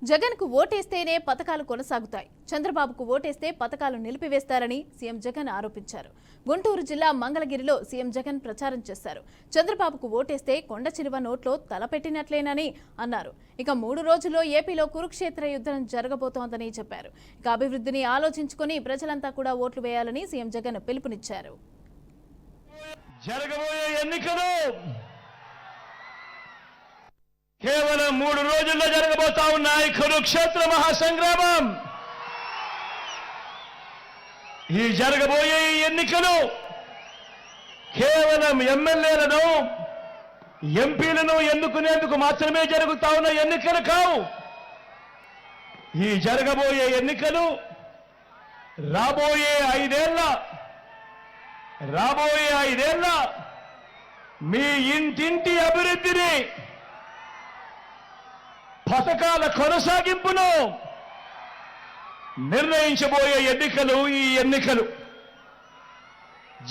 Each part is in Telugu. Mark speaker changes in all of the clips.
Speaker 1: జగన్ కు ఓటేస్తేనే పథకాలు కొనసాగుతాయి. చంద్రబాబుకు ఓటేస్తే పథకాలు నిలిపివేస్తారని సీఎం జగన్ ఆరోపించారు. గుంటూరు జిల్లా మంగళగిరిలో సీఎం జగన్ ప్రచారం చేశారు. చంద్రబాబుకు ఓటేస్తే కొండ చిలువ నోట్లో తలపెట్టినట్లేనని అన్నారు. ఇక 3 రోజుల్లో ఏపీలో కురుక్షేత్ర యుద్ధం జరగబోతోందని చెప్పారు. ఇక అభివృద్ధిని ఆలోచించుకుని ప్రజలంతా కూడా ఓట్లు వేయాలని సీఎం జగన్ పిలుపునిచ్చారు.
Speaker 2: జరగబోయే ఎన్నికలు కేవలం 3 రోజుల్లో జరగబోతా ఉన్నాయి. కురుక్షేత్ర మహాసంగ్రామం. ఈ జరగబోయే ఎన్నికలు కేవలం ఎమ్మెల్యేలను ఎంపీలను ఎన్నుకునేందుకు మాత్రమే జరుగుతా ఉన్న ఎన్నికలు కావు. ఈ జరగబోయే ఎన్నికలు రాబోయే 5 ఏళ్ల మీ ఇంటింటి అభివృద్ధిని, పథకాల కొనసాగింపును నిర్ణయించబోయే ఎన్నికలు ఈ ఎన్నికలు.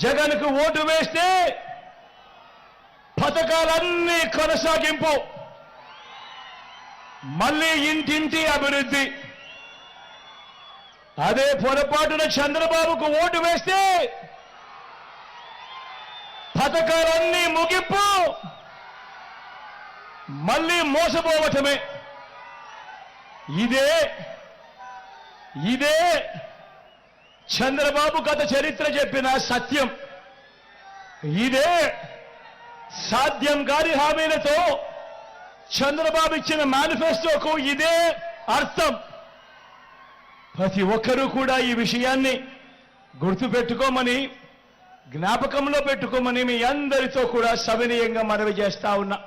Speaker 2: జగన్కు ఓటు వేస్తే పథకాలన్నీ కొనసాగింపు, మళ్ళీ ఇంటింటి అభివృద్ధి. అదే పొరపాటున చంద్రబాబుకు ఓటు వేస్తే పథకాలన్నీ ముగింపు, మళ్ళీ మోసపోవటమే. ఇదే చంద్రబాబు గత చరిత్ర చెప్పిన సత్యం. ఇదే సాధ్యం కాని హామీలతో చంద్రబాబు ఇచ్చిన మేనిఫెస్టోకు ఇదే అర్థం. ప్రతి ఒక్కరూ కూడా ఈ విషయాన్ని గుర్తుపెట్టుకోమని, జ్ఞాపకంలో పెట్టుకోమని మీ అందరితో కూడా సవినయంగా మనవి చేస్తా ఉన్నా.